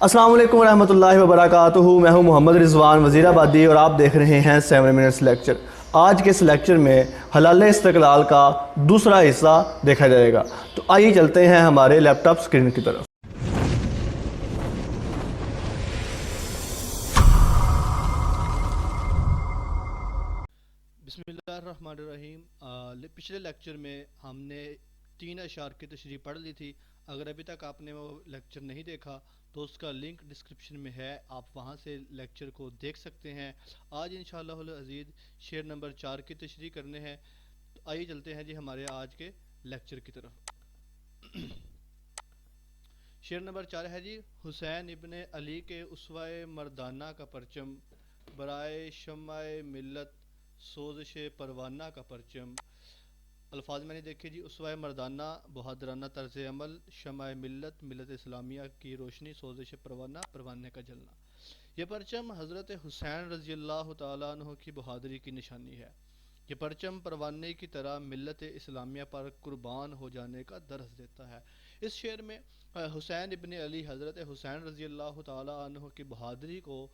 السلام علیکم ورحمۃ اللہ وبرکاتہ. میں ہوں محمد رضوان وزیر آبادی اور آپ دیکھ رہے ہیں 7 منٹس لیکچر. آج کے اس لیکچر میں حلال استقلال کا دوسرا حصہ دیکھا جائے گا. تو آئیے چلتے ہیں ہمارے لیپ ٹاپ اسکرین کی طرف. بسم اللہ الرحمن الرحیم. پچھلے لیکچر میں ہم نے 3 اشعار کی تشریح پڑھ لی تھی. اگر ابھی تک آپ نے وہ لیکچر نہیں دیکھا تو اس کا لنک ڈسکرپشن میں ہے، آپ وہاں سے لیکچر کو دیکھ سکتے ہیں. آج انشاءاللہ العزیز شعر نمبر 4 کی تشریح کرنے ہیں. تو آئیے چلتے ہیں جی ہمارے آج کے لیکچر کی طرف. شعر نمبر 4 ہے جی: حسین ابن علی کے اسوہ مردانہ کا پرچم، برائے شمع ملت سوزش پروانہ کا پرچم. الفاظ میں نے دیکھے جی: اسوہ مردانہ بہادرانہ طرز عمل، شمع ملت ملت اسلامیہ کی روشنی، سوزش پروانہ پروانے کا جلنا. یہ پرچم حضرت حسین رضی اللہ تعالیٰ عنہ کی بہادری کی نشانی ہے. یہ پرچم پروانے کی طرح ملت اسلامیہ پر قربان ہو جانے کا درس دیتا ہے. اس شعر میں حسین ابن علی، حضرت حسین رضی اللہ تعالیٰ عنہ کی بہادری کو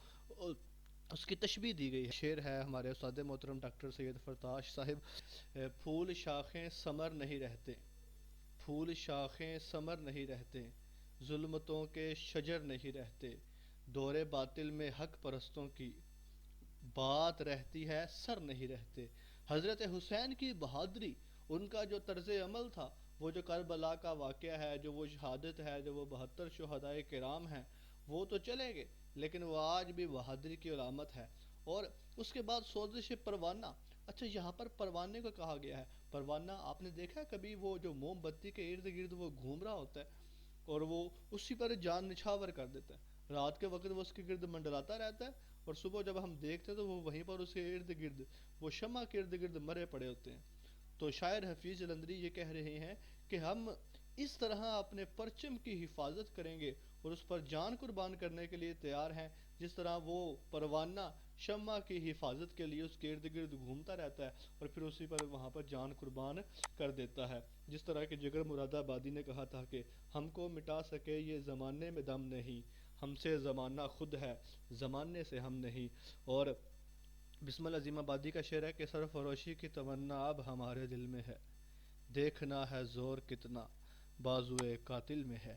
اس کی تشبیہ دی گئی ہے. شعر ہے ہمارے استاد محترم ڈاکٹر سید فرتاش صاحب: پھول شاخیں ثمر نہیں رہتے، پھول شاخیں ثمر نہیں رہتے، ظلمتوں کے شجر نہیں رہتے، دور باطل میں حق پرستوں کی بات رہتی ہے سر نہیں رہتے. حضرت حسین کی بہادری، ان کا جو طرز عمل تھا، وہ جو کربلا کا واقعہ ہے، جو وہ شہادت ہے، جو وہ 72 شہدائے کرام ہیں، وہ تو چلے گئے لیکن وہ آج بھی بہادری کی علامت ہے. اور اس کے بعد سوزش پروانہ. اچھا، یہاں پر پروانے کو کہا گیا ہے. پروانہ آپ نے دیکھا کبھی وہ جو موم بتی کے ارد گرد وہ گھوم رہا ہوتا ہے اور وہ اسی پر جان نچھاور کر دیتا ہے. رات کے وقت وہ اس کے گرد منڈلاتا رہتا ہے اور صبح جب ہم دیکھتے ہیں تو وہ وہیں پر اس کے ارد گرد وہ شمع کے ارد گرد مرے پڑے ہوتے ہیں. تو شاعر حفیظ جلندری یہ کہہ رہے ہیں کہ ہم اس طرح اپنے پرچم کی حفاظت کریں گے اور اس پر جان قربان کرنے کے لیے تیار ہیں جس طرح وہ پروانہ شمع کی حفاظت کے لیے اس کے ارد گرد گھومتا رہتا ہے اور پھر اسی پر وہاں پر جان قربان کر دیتا ہے. جس طرح کہ جگر مراد آبادی نے کہا تھا کہ ہم کو مٹا سکے یہ زمانے میں دم نہیں، ہم سے زمانہ خود ہے زمانے سے ہم نہیں. اور بسم اللہ عظیم آبادی کا شعر ہے کہ سرفروشی کی تمنا اب ہمارے دل میں ہے، دیکھنا ہے زور کتنا بازوئے قاتل میں ہے.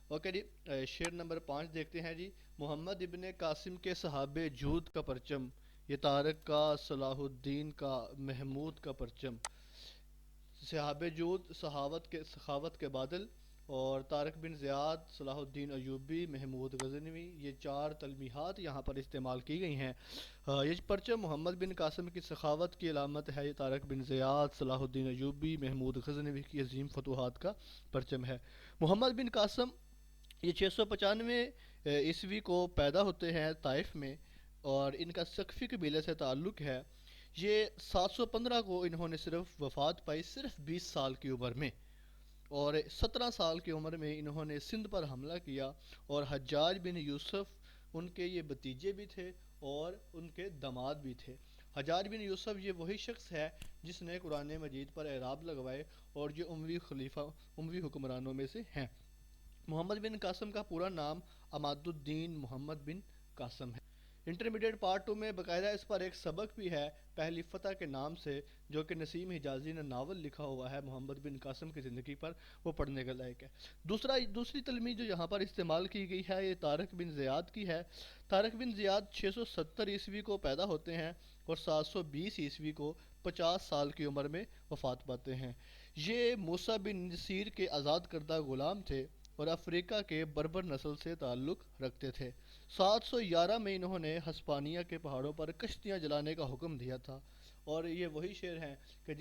اوکے جی، شعر نمبر 5 دیکھتے ہیں جی: محمد ابن قاسم کے صحاب جود کا پرچم، یہ طارق کا صلاح الدین کا محمود کا پرچم. صحاب جود سخاوت کے بادل، اور طارق بن زیاد، صلاح الدین ایوبی، محمود غزنوی، یہ 4 تلمیحات یہاں پر استعمال کی گئی ہیں. یہ پرچم محمد بن قاسم کی سخاوت کی علامت ہے. یہ طارق بن زیاد، صلاح الدین ایوبی، محمود غزنوی کی عظیم فتوحات کا پرچم ہے. محمد بن قاسم یہ 695 عیسوی کو پیدا ہوتے ہیں طائف میں اور ان کا سقفی قبیلے سے تعلق ہے. یہ 715 کو انہوں نے صرف وفات پائی، صرف 20 سال کی عمر میں، اور 17 سال کی عمر میں انہوں نے سندھ پر حملہ کیا. اور حجاج بن یوسف ان کے یہ بتیجے بھی تھے اور ان کے داماد بھی تھے. حجاج بن یوسف یہ وہی شخص ہے جس نے قرآن مجید پر اعراب لگوائے اور جو اموی حکمرانوں میں سے ہیں. محمد بن قاسم کا پورا نام عماد الدین محمد بن قاسم ہے. انٹرمیڈیٹ پارٹ 2 میں باقاعدہ اس پر ایک سبق بھی ہے پہلی فتح کے نام سے، جو کہ نسیم حجازی نے ناول لکھا ہوا ہے محمد بن قاسم کی زندگی پر، وہ پڑھنے کے لائق ہے. دوسری تلمیح جو یہاں پر استعمال کی گئی ہے یہ طارق بن زیاد کی ہے. طارق بن زیاد 670 عیسوی کو پیدا ہوتے ہیں اور 720 عیسوی کو 50 سال کی عمر میں وفات پاتے ہیں. یہ موسیٰ بن نصیر کے آزاد کردہ غلام تھے اور افریقہ کے بربر نسل سے تعلق رکھتے تھے. 711 میں انہوں نے ہسپانیہ کے پہاڑوں پر کشتیاں جلانے کا حکم دیا تھا. اور یہ وہی شعر ہیں کہ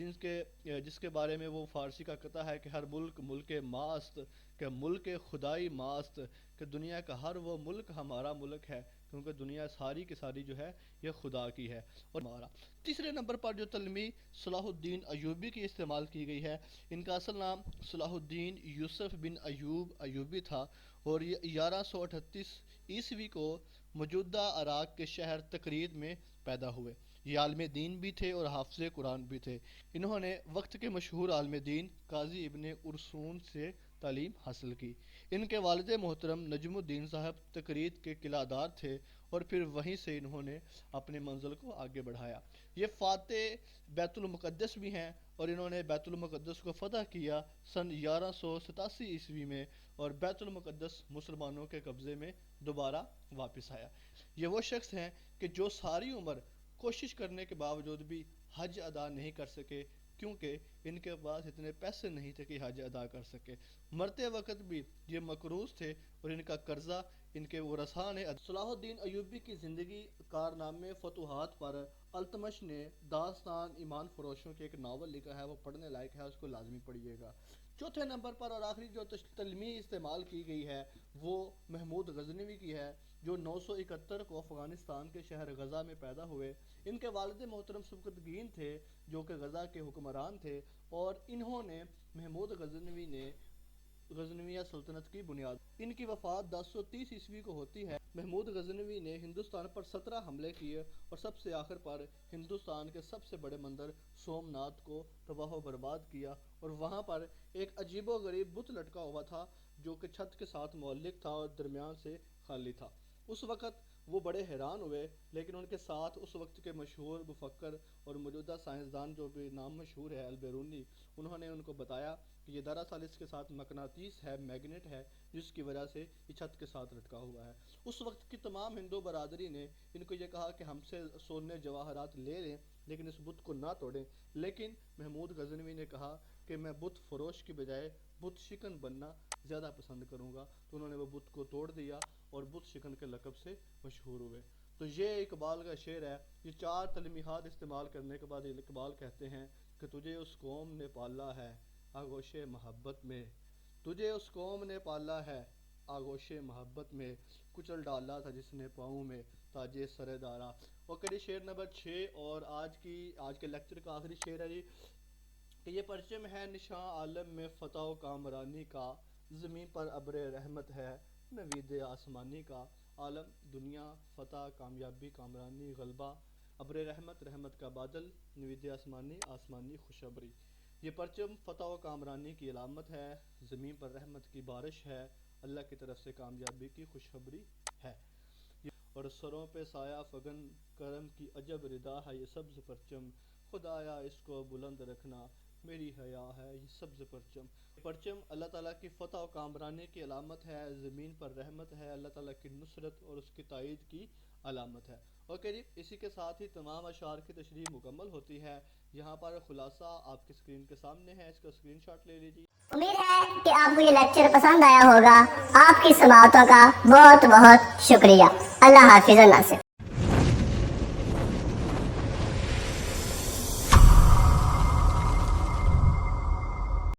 جس کے بارے میں وہ فارسی کا قطع ہے کہ ہر ملک ملک ماست، کہ ملک خدائی ماست، کہ دنیا کا ہر وہ ملک ہمارا ملک ہے، کیونکہ دنیا ساری کی ساری جو ہے یہ خدا کی ہے. اور ہمارا تیسرے نمبر پر جو تلمیح صلاح الدین ایوبی کی استعمال کی گئی ہے، ان کا اصل نام صلاح الدین یوسف بن ایوب ایوبی تھا اور یہ 1138 عیسوی کو موجودہ عراق کے شہر تقرید میں پیدا ہوئے. یہ عالم دین بھی تھے اور حافظ قرآن بھی تھے. انہوں نے وقت کے مشہور عالم دین قاضی ابن ارسطون سے تعلیم حاصل کی۔ ان کے والد محترم نجم الدین صاحب تقرید کے قلعہ دار تھے اور پھر وہیں سے انہوں نے اپنی منزل کو آگے بڑھایا۔ یہ فاتح بیت المقدس بھی ہیں اور انہوں نے بیت المقدس کو فتح کیا سن 1187 عیسوی میں، اور بیت المقدس مسلمانوں کے قبضے میں دوبارہ واپس آیا۔ یہ وہ شخص ہیں کہ جو ساری عمر کوشش کرنے کے باوجود بھی حج ادا نہیں کر سکے، کیونکہ ان کے پاس اتنے پیسے نہیں تھے کہ حج ادا کر سکے۔ مرتے وقت بھی یہ مقروض تھے اور ان کا قرضہ ان کے ورثاء نے۔ صلاح الدین ایوبی کی زندگی کارنامے فتوحات پر التمش نے داستان ایمان فروشوں کے ایک ناول لکھا ہے، وہ پڑھنے لائق ہے، اس کو لازمی پڑھیے گا۔ چوتھے نمبر پر اور آخری جو تلمیح استعمال کی گئی ہے وہ محمود غزنوی کی ہے، جو 971 کو افغانستان کے شہر غزہ میں پیدا ہوئے۔ ان کے والد محترم سبکتگین تھے جو کہ غزہ کے حکمران تھے، اور انہوں نے محمود غزنوی نے غزنویہ سلطنت کی بنیاد۔ ان کی وفات 1030 عیسوی کو ہوتی ہے۔ محمود غزنوی نے ہندوستان پر 17 حملے کیے اور سب سے آخر پر ہندوستان کے سب سے بڑے مندر سومناتھ کو تباہ و برباد کیا، اور وہاں پر ایک عجیب و غریب بت لٹکا ہوا تھا جو کہ چھت کے ساتھ معلق تھا اور درمیان سے خالی تھا۔ اس وقت وہ بڑے حیران ہوئے، لیکن ان کے ساتھ اس وقت کے مشہور مفکر اور موجودہ سائنسدان جو بھی نام مشہور ہے البیرونی، انہوں نے ان کو بتایا کہ یہ دراصل اس کے ساتھ مقناطیس ہے، میگنیٹ ہے، جس کی وجہ سے یہ چھت کے ساتھ لٹکا ہوا ہے۔ اس وقت کی تمام ہندو برادری نے ان کو یہ کہا کہ ہم سے سونے جواہرات لے لیں لیکن اس بت کو نہ توڑیں، لیکن محمود غزنوی نے کہا کہ میں بت فروش کی بجائے بت شکن بننا زیادہ پسند کروں گا، تو انہوں نے وہ بت کو توڑ دیا اور بت شکن کے لقب سے مشہور ہوئے۔ تو یہ اقبال کا شعر ہے۔ یہ 4 تلمیحات استعمال کرنے کے بعد اقبال کہتے ہیں کہ تجھے اس قوم نے پالا ہے آغوش محبت میں، تجھے اس قوم نے پالا ہے آغوش محبت میں، کچل ڈالا تھا جس نے پاؤں میں تاجے سر دارا۔ اور شعر نمبر 6 اور آج کے لیکچر کا آخری شعر ہے جی، کہ یہ پرچم ہے نشاں عالم میں فتح و کامرانی کا، زمین پر ابر رحمت ہے نوید آسمانی کا۔ عالم، دنیا، فتح، کامیابی، کامرانی، غلبہ، ابر رحمت، رحمت کا بادل، نوید آسمانی، آسمانی خوشخبری۔ یہ پرچم فتح و کامرانی کی علامت ہے، زمین پر رحمت کی بارش ہے، اللہ کی طرف سے کامیابی کی خوشخبری ہے، اور سروں پہ سایہ فگن کرم کی عجب ردا ہے یہ سبز پرچم، خدایا اس کو بلند رکھنا میری حیا ہے یہ سبز پرچم۔ پرچم اللہ تعالیٰ کی فتح و کامرانی کی علامت ہے، زمین پر رحمت ہے، اللہ تعالیٰ کی نصرت اور اس کی تائید کی علامت ہے۔ اور قریب اسی کے ساتھ ہی تمام اشعار کی تشریح مکمل ہوتی ہے۔ یہاں پر خلاصہ آپ کی اسکرین کے سامنے ہے، اس کا اسکرین شاٹ لے لیجیے۔ امید ہے کہ آپ کو یہ لیکچر پسند آیا ہوگا۔ آپ کی سماعتوں کا بہت بہت شکریہ۔ اللہ حافظ۔